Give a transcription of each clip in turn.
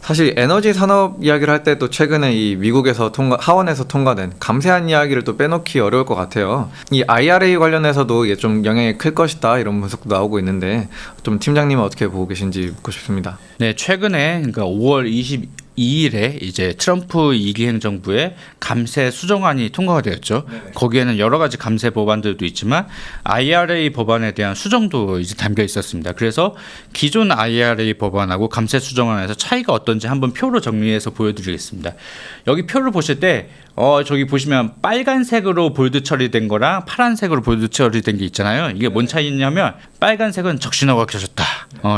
사실 에너지 산업 이야기를 할 때 또 최근에 이 미국에서 하원에서 통과된 감세한 이야기를 또 빼놓기 어려울 것 같아요. 이 IRA 관련해서도 이게 좀 영향이 클 것이다 이런 분석도 나오고 있는데 좀 팀장님은 어떻게 보고 계신지 묻고 싶습니다. 네, 최근에 그러니까 5월 22일에 이제 트럼프 2기 행정부의 감세 수정안이 통과가 되었죠. 네네. 거기에는 여러 가지 감세 법안들도 있지만 IRA 법안에 대한 수정도 이제 담겨 있었습니다. 그래서 기존 IRA 법안하고 감세 수정안에서 차이가 어떤지 한번 표로 정리해서 보여드리겠습니다. 여기 표를 보실 때 저기 보시면 빨간색으로 볼드 처리된 거랑 파란색으로 볼드 처리된 게 있잖아요. 이게 뭔 차이냐면 빨간색은 적신호가 켜졌다.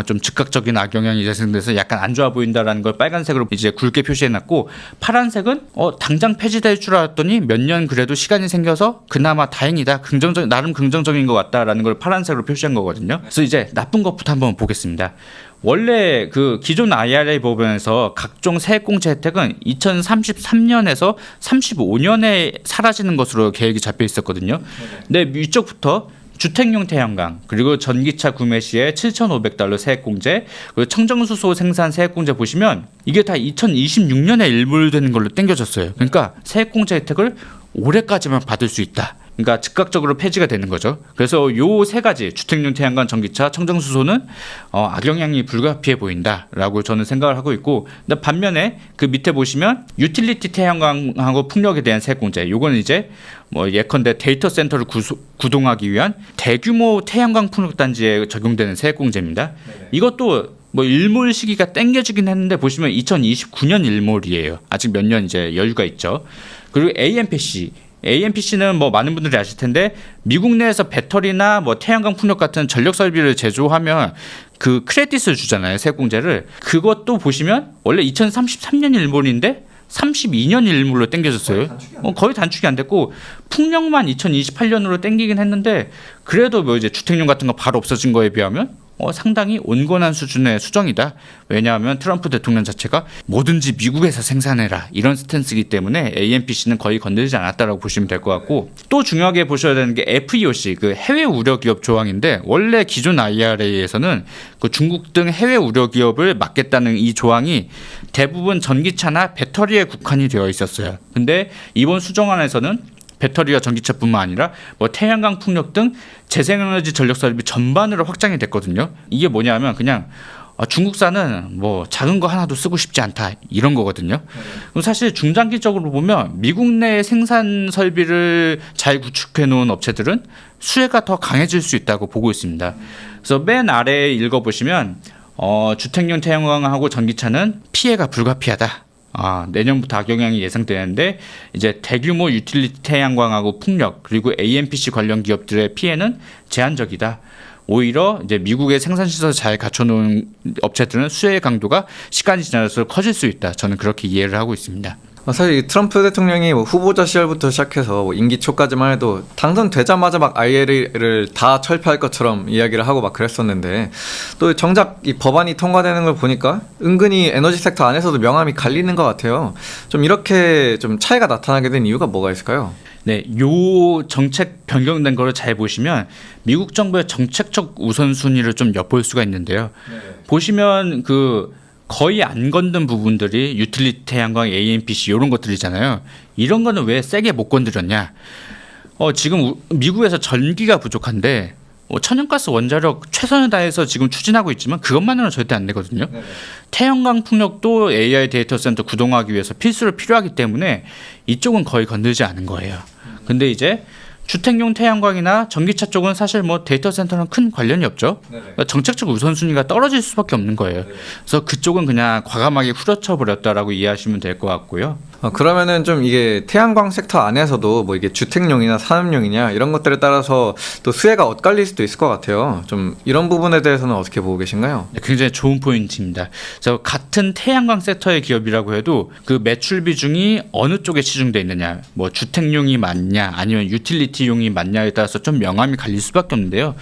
좀 즉각적인 악영향이 발생돼서 약간 안 좋아 보인다라는 걸 빨간색으로 이제 굵게 표시해놨고, 파란색은 당장 폐지될 줄 알았더니 몇 년 그래도 시간이 생겨서 그나마 다행이다. 나름 긍정적인 것 같다라는 걸 파란색으로 표시한 거거든요. 그래서 이제 나쁜 것부터 한번 보겠습니다. 원래 그 기존 IRA 법안에서 각종 세액공제 혜택은 2033년에서 35년에 사라지는 것으로 계획이 잡혀 있었거든요. 근데 이쪽부터 주택용 태양광, 그리고 전기차 구매 시에 $7,500 세액공제, 그리고 청정수소 생산 세액공제 보시면 이게 다 2026년에 일몰되는 걸로 땡겨졌어요. 그러니까 세액공제 혜택을 올해까지만 받을 수 있다. 그러니까 즉각적으로 폐지가 되는 거죠. 그래서 요 세 가지 주택용 태양광, 전기차, 청정수소는 악영향이 불가피해 보인다라고 저는 생각을 하고 있고, 근데 반면에 그 밑에 보시면 유틸리티 태양광하고 풍력에 대한 세액공제, 요거는 이제 예컨대 데이터 센터를 구동하기 위한 대규모 태양광 풍력 단지에 적용되는 세액공제입니다. 네네. 이것도 일몰 시기가 땡겨지긴 했는데 보시면 2029년 일몰이에요. 아직 몇 년 이제 여유가 있죠. 그리고 AMPC는 많은 분들이 아실 텐데 미국 내에서 배터리나 태양광 풍력 같은 전력 설비를 제조하면 그 크레딧을 주잖아요, 세액공제를. 그것도 보시면 원래 2033년 일몰인데 32년 일몰로 땡겨졌어요. 거의 단축이 안 됐고, 풍력만 2028년으로 땡기긴 했는데 그래도 이제 주택용 같은 거 바로 없어진 거에 비하면 상당히 온건한 수준의 수정이다. 왜냐하면 트럼프 대통령 자체가 뭐든지 미국에서 생산해라 이런 스탠스이기 때문에 AMPC는 거의 건드리지 않았다라고 보시면 될 것 같고, 또 중요하게 보셔야 되는 게 FEOC, 그 해외 우려 기업 조항인데, 원래 기존 IRA에서는 그 중국 등 해외 우려 기업을 막겠다는 이 조항이 대부분 전기차나 배터리에 국한이 되어 있었어요. 근데 이번 수정안에서는 배터리와 전기차뿐만 아니라 태양광 풍력 등 재생에너지 전력 설비 전반으로 확장이 됐거든요. 이게 뭐냐면 그냥 중국산은 작은 거 하나도 쓰고 싶지 않다 이런 거거든요. 그럼 사실 중장기적으로 보면 미국 내 생산 설비를 잘 구축해 놓은 업체들은 수혜가 더 강해질 수 있다고 보고 있습니다. 그래서 맨 아래에 읽어보시면 주택용 태양광하고 전기차는 피해가 불가피하다. 내년부터 악영향이 예상되는데, 이제 대규모 유틸리티 태양광하고 풍력, 그리고 AMPC 관련 기업들의 피해는 제한적이다. 오히려 이제 미국의 생산시설 잘 갖춰놓은 업체들은 수혜의 강도가 시간이 지날수록 커질 수 있다. 저는 그렇게 이해를 하고 있습니다. 사실 트럼프 대통령이 후보자 시절부터 시작해서 임기 초까지만 해도 당선되자마자 막 IRA를 다 철폐할 것처럼 이야기를 하고 막 그랬었는데, 또 정작 이 법안이 통과되는 걸 보니까 은근히 에너지 섹터 안에서도 명암이 갈리는 것 같아요. 좀 이렇게 좀 차이가 나타나게 된 이유가 뭐가 있을까요? 네, 요 정책 변경된 거를 잘 보시면 미국 정부의 정책적 우선순위를 좀 엿볼 수가 있는데요. 네. 보시면 거의 안 건든 부분들이 유틸리티 태양광, AMPC 이런 것들이잖아요. 이런 거는 왜 세게 못 건드렸냐? 지금 미국에서 전기가 부족한데 천연가스 원자력 최선을 다해서 지금 추진하고 있지만 그것만으로는 절대 안 되거든요. 네네. 태양광 풍력도 AI 데이터 센터 구동하기 위해서 필수로 필요하기 때문에 이쪽은 거의 건들지 않은 거예요. 근데 이제 주택용 태양광이나 전기차 쪽은 사실 데이터 센터랑 큰 관련이 없죠. 그러니까 정책적 우선순위가 떨어질 수밖에 없는 거예요. 그래서 그쪽은 그냥 과감하게 후려쳐 버렸다라고 이해하시면 될 것 같고요. 그러면은 좀 이게 태양광 섹터 안에서도 이게 주택용이나 산업용이냐 이런 것들에 따라서 또 수혜가 엇갈릴 수도 있을 것 같아요. 좀 이런 부분에 대해서는 어떻게 보고 계신가요? 네, 굉장히 좋은 포인트입니다. 그래서 같은 태양광 섹터의 기업이라고 해도 그 매출 비중이 어느 쪽에 치중돼 있느냐, 주택용이 맞냐 아니면 유틸리티용이 맞냐에 따라서 좀 명암이 갈릴 수밖에 없는데요.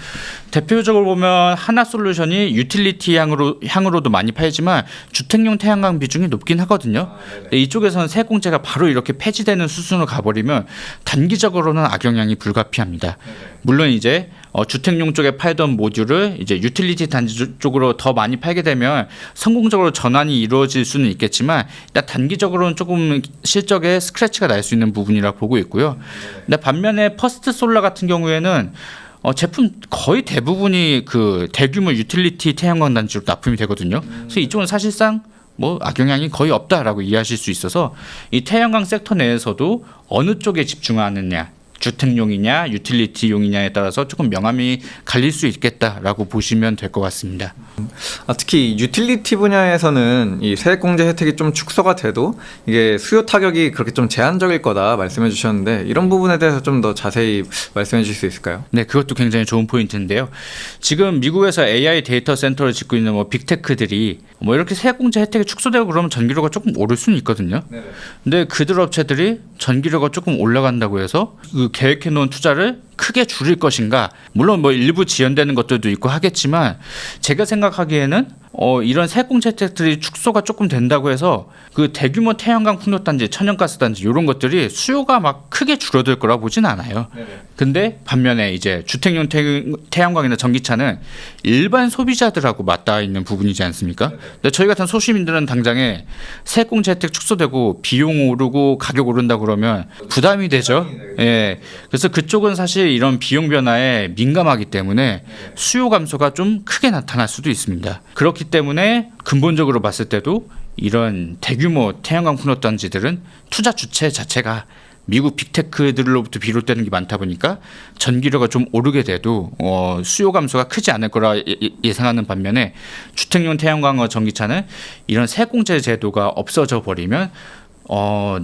대표적으로 보면 하나솔루션이 유틸리티 향으로도 많이 팔지만 주택용 태양광 비중이 높긴 하거든요. 이쪽에서는 세액공제가 바로 이렇게 폐지되는 수순으로 가버리면 단기적으로는 악영향이 불가피합니다. 물론 이제 주택용 쪽에 팔던 모듈을 이제 유틸리티 단지 쪽으로 더 많이 팔게 되면 성공적으로 전환이 이루어질 수는 있겠지만 일단 단기적으로는 조금 실적에 스크래치가 날 수 있는 부분이라 보고 있고요. 근데 반면에 퍼스트 솔라 같은 경우에는 제품 거의 대부분이 그 대규모 유틸리티 태양광 단지로 납품이 되거든요. 그래서 이쪽은 사실상 뭐 악영향이 거의 없다라고 이해하실 수 있어서 이 태양광 섹터 내에서도 어느 쪽에 집중하느냐, 주택용이냐 유틸리티용이냐에 따라서 조금 명암이 갈릴 수 있겠다라고 보시면 될 것 같습니다. 특히 유틸리티 분야에서는 이 세액공제 혜택이 좀 축소가 돼도 이게 수요 타격이 그렇게 좀 제한적일 거다 말씀해 주셨는데 이런 부분에 대해서 좀 더 자세히 말씀해 주실 수 있을까요? 네, 그것도 굉장히 좋은 포인트인데요. 지금 미국에서 AI 데이터 센터를 짓고 있는 뭐 빅테크들이 뭐 이렇게 세액공제 혜택이 축소되고 그러면 전기료가 조금 오를 수는 있거든요. 근데 그들 업체들이 전기료가 조금 올라간다고 해서 그 계획해 놓은 투자를 크게 줄일 것인가? 물론 뭐 일부 지연되는 것들도 있고 하겠지만 제가 생각하기에는 이런 세액공제 혜택들이 축소가 조금 된다고 해서 그 대규모 태양광 풍력단지, 천연가스단지 이런 것들이 수요가 막 크게 줄어들 거라 보진 않아요. 근데 반면에 이제 주택용 태양광이나 전기차는 일반 소비자들하고 맞닿아 있는 부분이지 않습니까? 근데 저희 같은 소시민들은 당장에 세액공제 혜택 축소되고 비용 오르고 가격 오른다 그러면 부담이 되죠. 예. 그래서 그쪽은 사실 이런 비용 변화에 민감하기 때문에 수요 감소가 좀 크게 나타날 수도 있습니다. 그렇기 때문에 근본적으로 봤을 때도 이런 대규모 태양광 풍력 단지들은 투자 주체 자체가 미국 빅테크들로부터 비롯되는 게 많다 보니까 전기료가 좀 오르게 돼도 수요 감소가 크지 않을 거라 예상하는 반면에 주택용 태양광 전기차는 이런 세액공제 제도가 없어져 버리면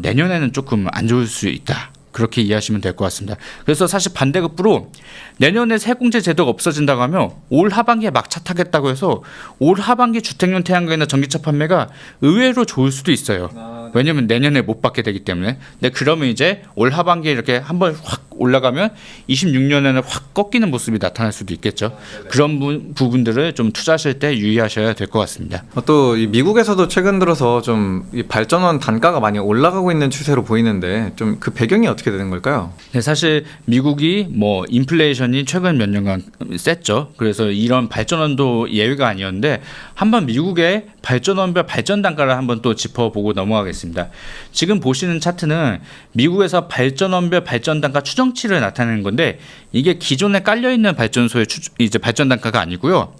내년에는 조금 안 좋을 수 있다. 그렇게 이해하시면 될 것 같습니다. 그래서 사실 반대급부로 내년에 세공제 제도가 없어진다고 하면 올 하반기에 막차 타겠다고 해서 올 하반기 주택용 태양광이나 전기차 판매가 의외로 좋을 수도 있어요. 왜냐하면 내년에 못 받게 되기 때문에. 근데 그러면 이제 올 하반기에 이렇게 한번 확 올라가면 26년에는 확 꺾이는 모습이 나타날 수도 있겠죠. 그런 부분들을 좀 투자하실 때 유의하셔야 될 것 같습니다. 또 이 미국에서도 최근 들어서 좀 이 발전원 단가가 많이 올라가고 있는 추세로 보이는데 좀 그 배경이 어떻게 되는 걸까요? 네, 사실 미국이 뭐 인플레이션이 최근 몇 년간 셌죠. 그래서 이런 발전원도 예외가 아니었는데 한번 미국의 발전원별 발전 단가를 한번 또 짚어보고 넘어가겠습니다. 지금 보시는 차트는 미국에서 발전원별 발전 단가 추정치를 나타내는 건데 이게 기존에 깔려 있는 발전소의 이제 발전 단가가 아니고요.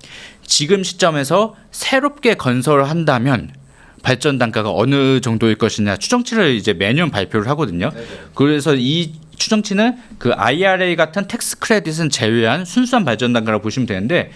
지금 시점에서 새롭게 건설을 한다면 발전 단가가 어느 정도일 것이냐 추정치를 이제 매년 발표를 하거든요. 그래서 이 추정치는 그 IRA 같은 텍스 크레딧은 제외한 순수한 발전 단가라고 보시면 되는데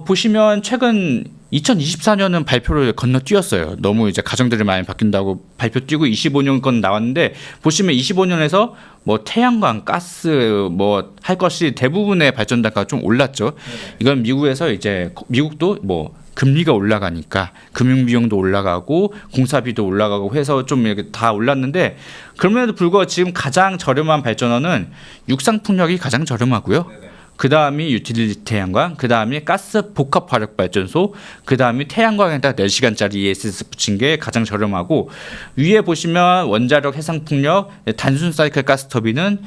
보시면 최근 2024년은 발표를 건너뛰었어요. 너무 이제 가정들이 많이 바뀐다고 발표 뛰고 25년 건 나왔는데 보시면 25년에서 뭐 태양광, 가스 뭐 할 것이 대부분의 발전 단가가 좀 올랐죠. 이건 미국에서 이제 미국도 뭐 금리가 올라가니까 금융 비용도 올라가고 공사비도 올라가고 해서 좀 이렇게 다 올랐는데 그럼에도 불구하고 지금 가장 저렴한 발전원은 육상 풍력이 가장 저렴하고요. 그 다음이 유틸리티 태양광, 그 다음이 가스 복합 화력 발전소, 그 다음이 태양광에다 4시간짜리 ESS 붙인 게 가장 저렴하고 위에 보시면 원자력, 해상풍력, 단순 사이클 가스 터빈은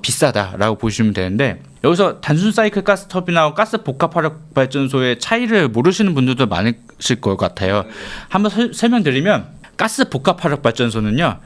비싸다라고 보시면 되는데 여기서 단순 사이클 가스 터빈하고 가스 복합 화력 발전소의 차이를 모르시는 분들도 많으실 것 같아요. 한번 설명드리면 가스 복합 화력 발전소는요.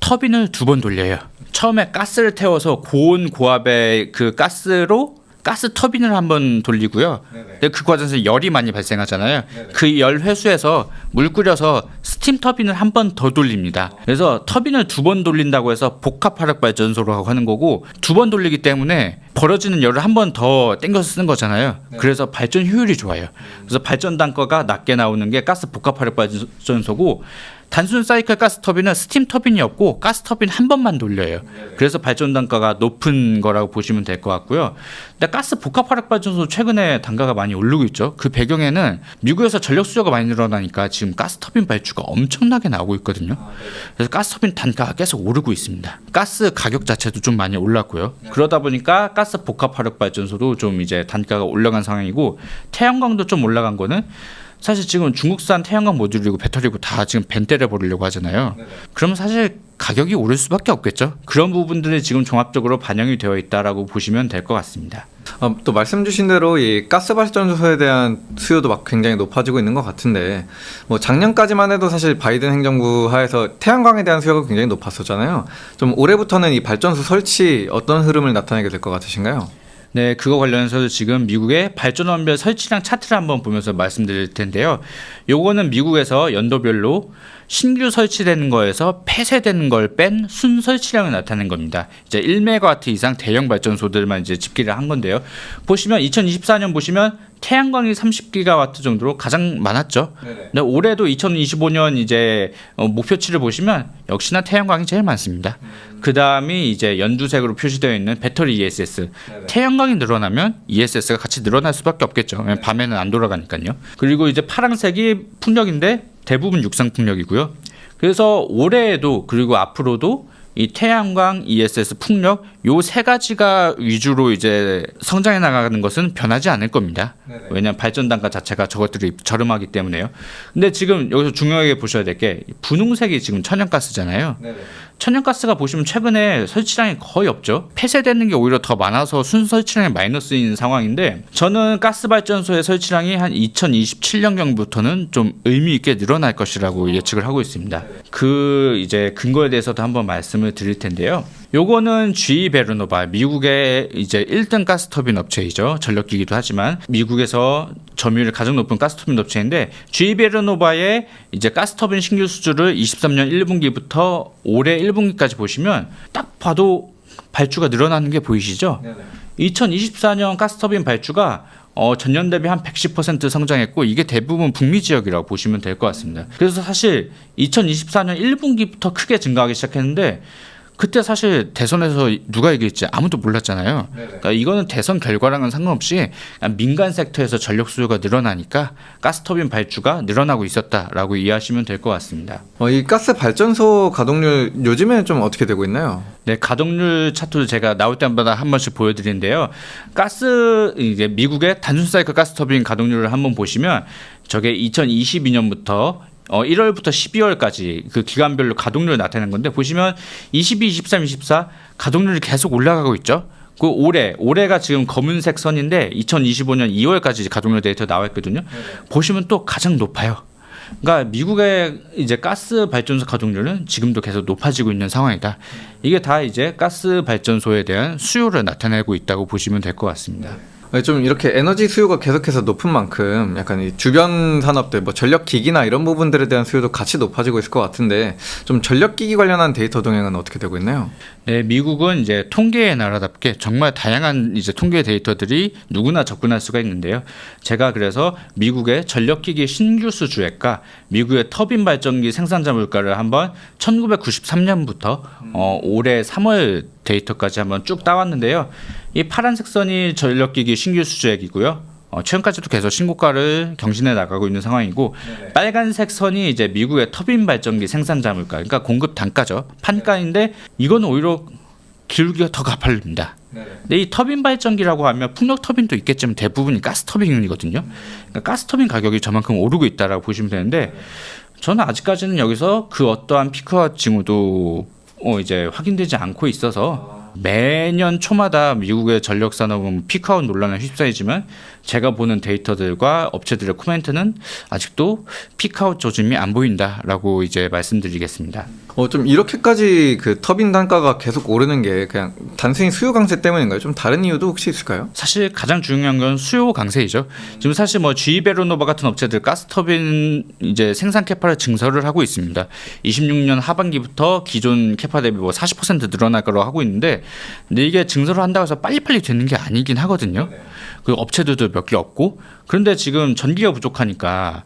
터빈을 2번 돌려요. 처음에 가스를 태워서 고온 고압의 그 가스로 가스 터빈을 한번 돌리고요. 근데 그 과정에서 열이 많이 발생하잖아요. 그 열 회수해서 물 끓여서 스팀 터빈을 한 번 더 돌립니다. 그래서 터빈을 2번 돌린다고 해서 복합 화력 발전소라고 하는 거고 2번 돌리기 때문에 벌어지는 열을 한 번 더 땡겨서 쓰는 거잖아요. 그래서 발전 효율이 좋아요. 그래서 발전 단가가 낮게 나오는 게 가스 복합 화력 발전소고 단순 사이클 가스 터빈은 스팀 터빈이 없고 가스 터빈 한 번만 돌려요. 그래서 발전 단가가 높은 거라고 보시면 될 것 같고요. 근데 가스 복합 화력 발전소 최근에 단가가 많이 오르고 있죠. 그 배경에는 미국에서 전력 수요가 많이 늘어나니까 지금 가스 터빈 발주가 엄청나게 나오고 있거든요. 그래서 가스 터빈 단가가 계속 오르고 있습니다. 가스 가격 자체도 좀 많이 올랐고요. 그러다 보니까 가스 복합 화력 발전소도 좀 이제 단가가 올라간 상황이고 태양광도 좀 올라간 거는 사실 지금 중국산 태양광 모듈이고 배터리고 다 지금 벤 때려버리려고 하잖아요. 그러면 사실 가격이 오를 수밖에 없겠죠. 그런 부분들이 지금 종합적으로 반영이 되어 있다라고 보시면 될 것 같습니다. 또 말씀 주신 대로 이 가스 발전소에 대한 수요도 막 굉장히 높아지고 있는 것 같은데, 뭐 작년까지만 해도 사실 바이든 행정부 하에서 태양광에 대한 수요가 굉장히 높았었잖아요. 좀 올해부터는 이 발전소 설치 어떤 흐름을 나타내게 될 것 같으신가요? 네, 그거 관련해서도 지금 미국의 발전원별 설치량 차트를 한번 보면서 말씀드릴 텐데요. 요거는 미국에서 연도별로 신규 설치되는 거에서 폐쇄되는 걸 뺀 순설치량을 나타낸 겁니다. 이제 1메가와트 이상 대형 발전소들만 이제 집계를 한 건데요. 보시면 2024년 보시면 태양광이 30기가와트 정도로 가장 많았죠. 근데 올해도 2025년 이제 목표치를 보시면 역시나 태양광이 제일 많습니다. 그 다음이 이제 연두색으로 표시되어 있는 배터리 ESS. 태양광이 늘어나면 ESS가 같이 늘어날 수밖에 없겠죠. 밤에는 안 돌아가니까요. 그리고 이제 파란색이 풍력인데 대부분 육상 풍력이고요. 그래서 올해에도 그리고 앞으로도 이 태양광, ESS, 풍력 요 세 가지가 위주로 이제 성장해 나가는 것은 변하지 않을 겁니다. 왜냐하면 발전 단가 자체가 저것들이 저렴하기 때문에요. 근데 지금 여기서 중요하게 보셔야 될 게 분홍색이 지금 천연가스잖아요. 천연가스가 보시면 최근에 설치량이 거의 없죠. 폐쇄되는 게 오히려 더 많아서 순설치량이 마이너스인 상황인데, 저는 가스발전소의 설치량이 한 2027년경부터는 좀 의미 있게 늘어날 것이라고 예측을 하고 있습니다. 그 이제 근거에 대해서도 한번 말씀을 드릴 텐데요. 요거는 GE 베르노바, 미국의 이제 1등 가스터빈 업체이죠. 전력기기도 하지만 미국에서 점유율이 가장 높은 가스터빈 업체인데, GE 베르노바의 이제 가스터빈 신규 수주를 23년 1분기부터 올해 1분기까지 보시면 딱 봐도 발주가 늘어나는 게 보이시죠? 2024년 가스터빈 발주가 전년 대비 한 110% 성장했고, 이게 대부분 북미 지역이라고 보시면 될 것 같습니다. 그래서 사실 2024년 1분기부터 크게 증가하기 시작했는데, 그때 사실 대선에서 누가 이길지 아무도 몰랐잖아요. 그러니까 이거는 대선 결과랑은 상관없이 민간 섹터에서 전력 수요가 늘어나니까 가스터빈 발주가 늘어나고 있었다라고 이해하시면 될 것 같습니다. 이 가스 발전소 가동률 요즘에 좀 어떻게 되고 있나요? 네, 가동률 차트도 제가 나올 때마다 한 번씩 보여드리는데요. 가스 이제 미국의 단순 사이클 가스터빈 가동률을 한번 보시면, 저게 2022년부터 1월부터 12월까지 그 기간별로 가동률을 나타내는 건데, 보시면 22, 23, 24 가동률이 계속 올라가고 있죠. 그 올해가 지금 검은색 선인데 2025년 2월까지 가동률 데이터 나와 있거든요. 보시면 또 가장 높아요. 그러니까 미국의 이제 가스 발전소 가동률은 지금도 계속 높아지고 있는 상황이다. 이게 다 이제 가스 발전소에 대한 수요를 나타내고 있다고 보시면 될 것 같습니다. 좀 이렇게 에너지 수요가 계속해서 높은 만큼 약간 이 주변 산업들, 뭐 전력기기나 이런 부분들에 대한 수요도 같이 높아지고 있을 것 같은데, 좀 전력기기 관련한 데이터 동향은 어떻게 되고 있나요? 네, 미국은 이제 통계의 나라답게 정말 다양한 이제 통계 데이터들이 누구나 접근할 수가 있는데요. 제가 그래서 미국의 전력기기 신규 수주액과 미국의 터빈 발전기 생산자 물가를 한번 1993년부터 올해 3월 데이터까지 한번 쭉 따왔는데요. 이 파란색 선이 전력기기 신규 수주액이고요. 최근까지도 계속 신고가를 경신해 나가고 있는 상황이고, 빨간색 선이 이제 미국의 터빈 발전기 생산자 물가, 그러니까 공급 단가죠. 판가인데 이건 오히려 기울기가 더 가파릅니다. 근데 이 터빈 발전기라고 하면 풍력 터빈도 있겠지만 대부분이 가스 터빈이거든요. 그러니까 가스 터빈 가격이 저만큼 오르고 있다라고 보시면 되는데, 저는 아직까지는 여기서 그 어떠한 피크아웃 징후도 이제 확인되지 않고 있어서, 매년 초마다 미국의 전력 산업은 피크아웃 논란에 휩싸이지만, 제가 보는 데이터들과 업체들의 코멘트는 아직도 피크아웃 조짐이 안 보인다라고 이제 말씀드리겠습니다. 좀 이렇게까지 그 터빈 단가가 계속 오르는 게 그냥 단순히 수요 강세 때문인가요? 좀 다른 이유도 혹시 있을까요? 사실 가장 중요한 건 수요 강세이죠. 지금 사실 뭐 GE 베르노바 같은 업체들 가스터빈 이제 생산 캐파를 증설을 하고 있습니다. 26년 하반기부터 기존 캐파 대비 뭐 40% 늘어날 거라고 하고 있는데, 근데 이게 증설을 한다고 해서 빨리빨리 되는 게 아니긴 하거든요. 그 업체들도 몇 개 없고, 그런데 지금 전기가 부족하니까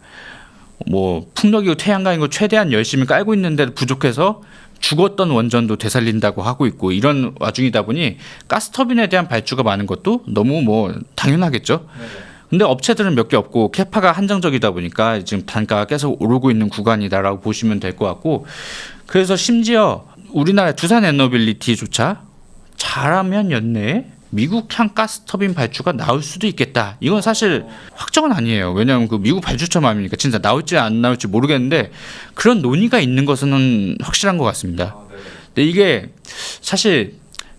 뭐 풍력이고 태양광이고 최대한 열심히 깔고 있는데 부족해서 죽었던 원전도 되살린다고 하고 있고, 이런 와중이다 보니 가스터빈에 대한 발주가 많은 것도 너무 뭐 당연하겠죠. 근데 업체들은 몇 개 없고 캐파가 한정적이다 보니까 지금 단가가 계속 오르고 있는 구간이다라고 보시면 될 것 같고, 그래서 심지어 우리나라 두산 에너빌리티조차 잘하면 연내에 미국향 가스터빈 발주가 나올 수도 있겠다. 이건 사실 확정은 아니에요. 왜냐하면 그 미국 발주처 마음이니까 진짜 나올지 안 나올지 모르겠는데 그런 논의가 있는 것은 확실한 것 같습니다. 근데 이게 사실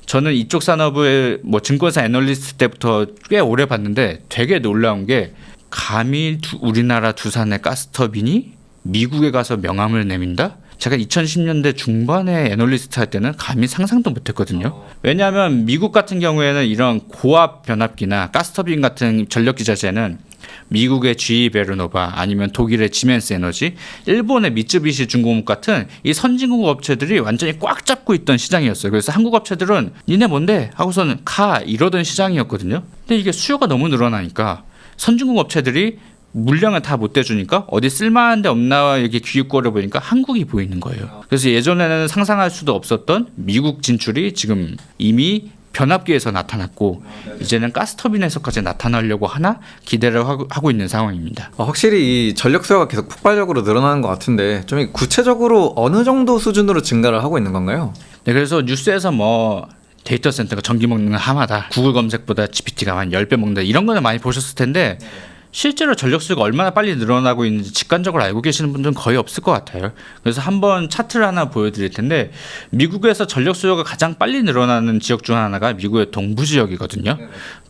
저는 이쪽 산업을 뭐 증권사 애널리스트 때부터 꽤 오래 봤는데 되게 놀라운 게 감히 우리나라 두산의 가스터빈이 미국에 가서 명함을 내민다? 제가 2010년대 중반에 애널리스트 할 때는 감히 상상도 못했거든요. 왜냐하면 미국 같은 경우에는 이런 고압 변압기나 가스터빈 같은 전력 기자재는 미국의 GE 베르노바 아니면 독일의 지멘스 에너지, 일본의 미쯔비시 중공업 같은 이 선진국 업체들이 완전히 꽉 잡고 있던 시장이었어요. 그래서 한국 업체들은 니네 뭔데 하고서는 가 이러던 시장이었거든요. 근데 이게 수요가 너무 늘어나니까 선진국 업체들이 물량을 다 못 대주니까 어디 쓸만한 데 없나 이렇게 기웃거려 보니까 한국이 보이는 거예요. 그래서 예전에는 상상할 수도 없었던 미국 진출이 지금 이미 변압기에서 나타났고 이제는 가스터빈에서까지 나타나려고 하나 기대를 하고 있는 상황입니다. 확실히 이 전력 수요가 계속 폭발적으로 늘어나는 것 같은데 좀 구체적으로 어느 정도 수준으로 증가를 하고 있는 건가요? 네, 그래서 뉴스에서 뭐 데이터 센터가 전기 먹는 건 하마다, 구글 검색보다 GPT가 한 10배 먹는다 이런 거는 많이 보셨을 텐데 실제로 전력 수요가 얼마나 빨리 늘어나고 있는지 직관적으로 알고 계시는 분들은 거의 없을 것 같아요. 그래서 한번 차트를 하나 보여드릴 텐데 미국에서 전력 수요가 가장 빨리 늘어나는 지역 중 하나가 미국의 동부 지역이거든요.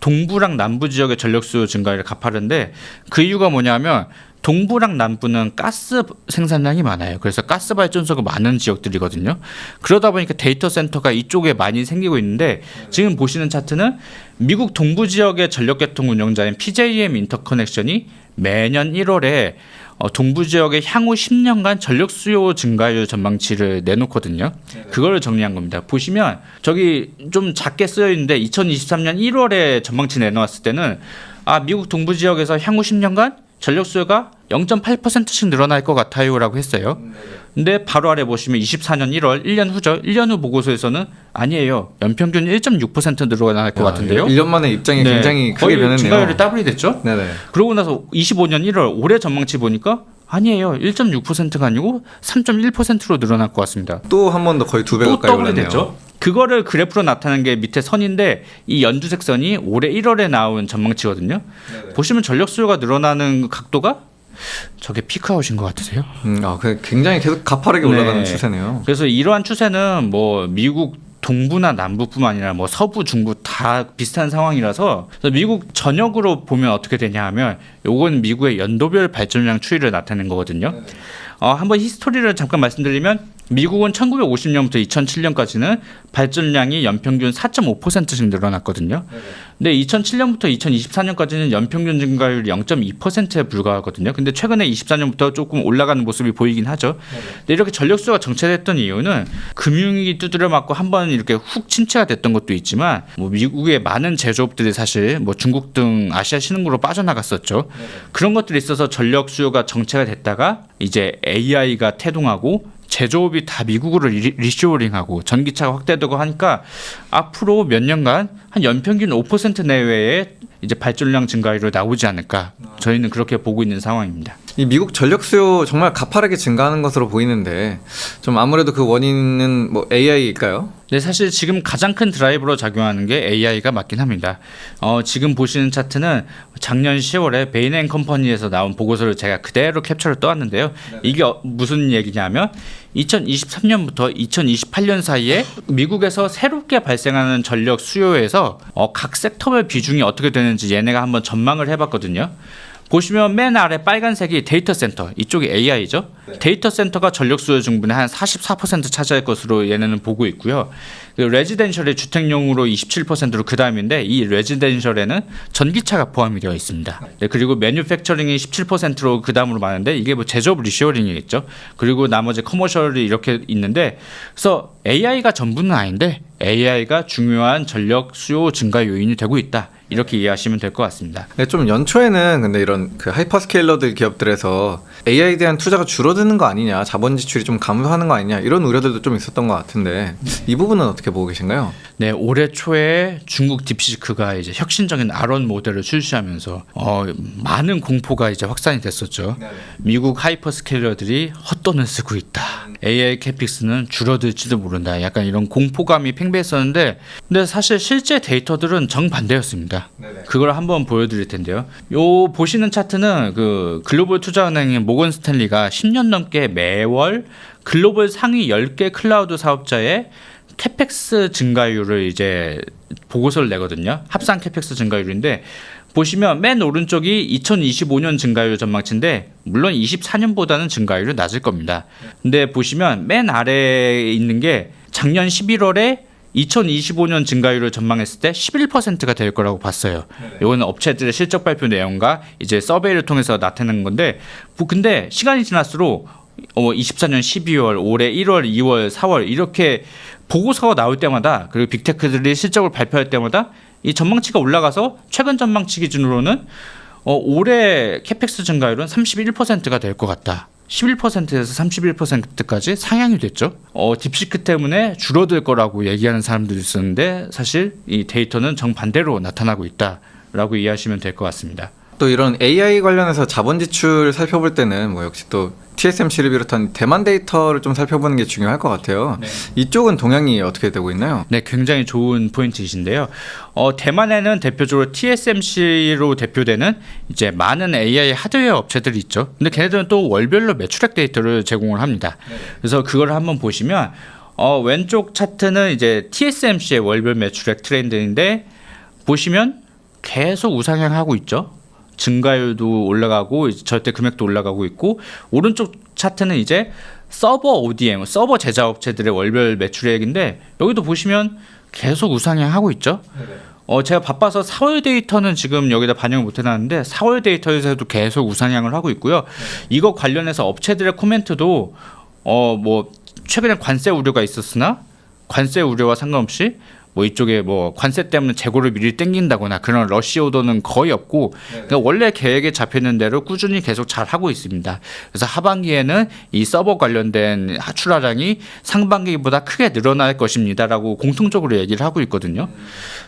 동부랑 남부 지역의 전력 수요 증가율이 가파른데 그 이유가 뭐냐면 동부랑 남부는 가스 생산량이 많아요. 그래서 가스 발전소가 많은 지역들이거든요. 그러다 보니까 데이터 센터가 이쪽에 많이 생기고 있는데 지금 보시는 차트는 미국 동부 지역의 전력계통 운영자인 PJM 인터커넥션이 매년 1월에 동부 지역의 향후 10년간 전력 수요 증가율 전망치를 내놓거든요. 그걸 정리한 겁니다. 보시면 저기 좀 작게 쓰여 있는데 2023년 1월에 전망치 내놓았을 때는 미국 동부 지역에서 향후 10년간 전력 수요가 0.8%씩 늘어날 것 같아요라고 했어요. 근데 바로 아래 보시면 24년 1월 1년 후죠. 1년 후 보고서에서는 아니에요. 연평균 1.6% 늘어날 것 같은데요. 1년 만에 입장이 굉장히 크게 변했네요. 증가율이 더블이 됐죠. 네네. 그러고 나서 25년 1월 올해 전망치 보니까 아니에요. 1.6%가 아니고 3.1%로 늘어날 것 같습니다. 또 한 번 더 거의 2배 가까이 더블이 올랐네요. 됐죠. 그거를 그래프로 나타낸 게 밑에 선인데 이 연두색 선이 올해 1월에 나온 전망치거든요. 네네. 보시면 전력 수요가 늘어나는 각도가 저게 피크아웃인 것 같으세요? 굉장히 계속 가파르게 올라가는 추세네요. 그래서 이러한 추세는 뭐 미국 동부나 남부뿐만 아니라 뭐 서부, 중부 다 비슷한 상황이라서 미국 전역으로 보면 어떻게 되냐 하면 요건 미국의 연도별 발전량 추이를 나타낸 거거든요. 한번 히스토리를 잠깐 말씀드리면 미국은 1950년부터 2007년까지는 발전량이 연평균 4.5%씩 늘어났거든요. 근데 2007년부터 2024년까지는 연평균 증가율이 0.2%에 불과하거든요. 근데 최근에 24년부터 조금 올라가는 모습이 보이긴 하죠. 근데 이렇게 전력수요가 정체됐던 이유는 금융위기 두드려 맞고 한번 이렇게 훅 침체가 됐던 것도 있지만 뭐 미국의 많은 제조업들이 사실 뭐 중국 등 아시아 신흥국으로 빠져나갔었죠. 그런 것들이 있어서 전력 수요가 정체가 됐다가 이제 AI가 태동하고 제조업이 다 미국으로 리쇼링하고 전기차가 확대되고 하니까 앞으로 몇 년간 한 연평균 5% 내외의 이제 발전량 증가율로 나오지 않을까 저희는 그렇게 보고 있는 상황입니다. 이 미국 전력 수요 정말 가파르게 증가하는 것으로 보이는데 좀 아무래도 그 원인은 뭐 AI일까요? 네, 사실 지금 가장 큰 드라이버로 작용하는 게 AI가 맞긴 합니다. 지금 보시는 차트는 작년 10월에 베인앤컴퍼니에서 나온 보고서를 제가 그대로 캡처를 떠왔는데요. 이게 무슨 얘기냐면 2023년부터 2028년 사이에 미국에서 새롭게 발생하는 전력 수요에서 각 섹터별 비중이 어떻게 되는지 얘네가 한번 전망을 해봤거든요. 보시면 맨 아래 빨간색이 데이터 센터, 이쪽이 AI죠. 데이터 센터가 전력 수요 중분의 한 44% 차지할 것으로 얘네는 보고 있고요. 레지덴셜의 주택용으로 27%로 그 다음인데 이 레지덴셜에는 전기차가 포함이 되어 있습니다. 네, 그리고 매뉴팩처링이 17%로 그 다음으로 많은데 이게 뭐 제조업 리쇼어링이겠죠. 그리고 나머지 커머셜이 이렇게 있는데 그래서 AI가 전부는 아닌데 AI가 중요한 전력 수요 증가 요인이 되고 있다. 이렇게 이해하시면 될 것 같습니다. 네, 좀 연초에는 근데 이런 그 하이퍼스케일러들 기업들에서 AI에 대한 투자가 줄어드는 거 아니냐, 자본 지출이 좀 감소하는 거 아니냐 이런 우려들도 좀 있었던 것 같은데 이 부분은 어떻게 보고 계신가요? 네, 올해 초에 중국 딥시크가 이제 혁신적인 아론 모델을 출시하면서 많은 공포가 이제 확산이 됐었죠. 미국 하이퍼스케일러들이 헛돈을 쓰고 있다. AI 캐픽스는 줄어들지도 모른다. 약간 이런 공포감이 팽배했었는데, 근데 사실 실제 데이터들은 정반대였습니다. 그걸 한번 보여드릴 텐데요. 요 보시는 차트는 그 글로벌 투자은행인 모건 스탠리가 10년 넘게 매월 글로벌 상위 10개 클라우드 사업자의 캐펙스 증가율을 이제 보고서를 내거든요. 합산 캐펙스 증가율인데, 보시면 맨 오른쪽이 2025년 증가율 전망치인데, 물론 24년보다는 증가율이 낮을 겁니다. 근데 보시면 맨 아래에 있는 게 작년 11월에 2025년 증가율을 전망했을 때 11%가 될 거라고 봤어요. 이거는 업체들의 실적 발표 내용과 이제 서베이를 통해서 나타낸 건데, 근데 시간이 지날수록 24년 12월, 올해 1월, 2월, 4월 이렇게 보고서가 나올 때마다, 그리고 빅테크들이 실적을 발표할 때마다 이 전망치가 올라가서 최근 전망치 기준으로는 올해 캐펙스 증가율은 31%가 될 것 같다. 11%에서 31%까지 상향이 됐죠. 딥시크 때문에 줄어들 거라고 얘기하는 사람들이 있었는데, 사실 이 데이터는 정반대로 나타나고 있다라고 이해하시면 될 것 같습니다. 또 이런 AI 관련해서 자본 지출 살펴볼 때는 뭐 역시 또 TSMC를 비롯한 대만 데이터를 좀 살펴보는 게 중요할 것 같아요. 이쪽은 동향이 어떻게 되고 있나요? 네, 굉장히 좋은 포인트이신데요. 대만에는 대표적으로 TSMC로 대표되는 이제 많은 AI 하드웨어 업체들이 있죠. 근데 걔네들은 또 월별로 매출액 데이터를 제공을 합니다. 그래서 그걸 한번 보시면 왼쪽 차트는 이제 TSMC의 월별 매출액 트렌드인데, 보시면 계속 우상향하고 있죠. 증가율도 올라가고 절대 금액도 올라가고 있고, 오른쪽 차트는 이제 서버 ODM, 서버 제작업체들의 월별 매출액인데, 여기도 보시면 계속 우상향하고 있죠. 제가 바빠서 4월 데이터는 지금 여기다 반영을 못 해놨는데, 4월 데이터에서도 계속 우상향을 하고 있고요. 이거 관련해서 업체들의 코멘트도 뭐 최근에 관세 우려가 있었으나 관세 우려와 상관없이 뭐 이쪽에 뭐 관세 때문에 재고를 미리 땡긴다거나 그런 러시 오더는 거의 없고, 그러니까 원래 계획에 잡히는 대로 꾸준히 계속 잘 하고 있습니다. 그래서 하반기에는 이 서버 관련된 출하량이 상반기보다 크게 늘어날 것입니다라고 공통적으로 얘기를 하고 있거든요.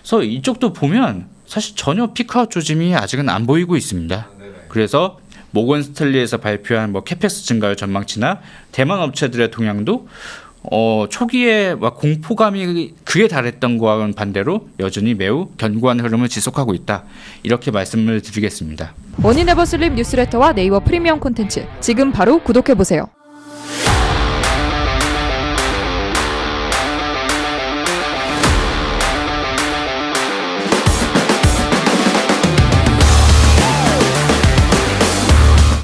그래서 이쪽도 보면 사실 전혀 피크아웃 조짐이 아직은 안 보이고 있습니다. 그래서 모건 스탠리에서 발표한 뭐 캐펙스 증가율 전망치나 대만 업체들의 동향도 초기에 막 공포감이 극에 달했던 거와는 반대로 여전히 매우 견고한 흐름을 지속하고 있다. 이렇게 말씀을 드리겠습니다. 머니네버슬립 뉴스레터와 네이버 프리미엄 콘텐츠 지금 바로 구독해보세요.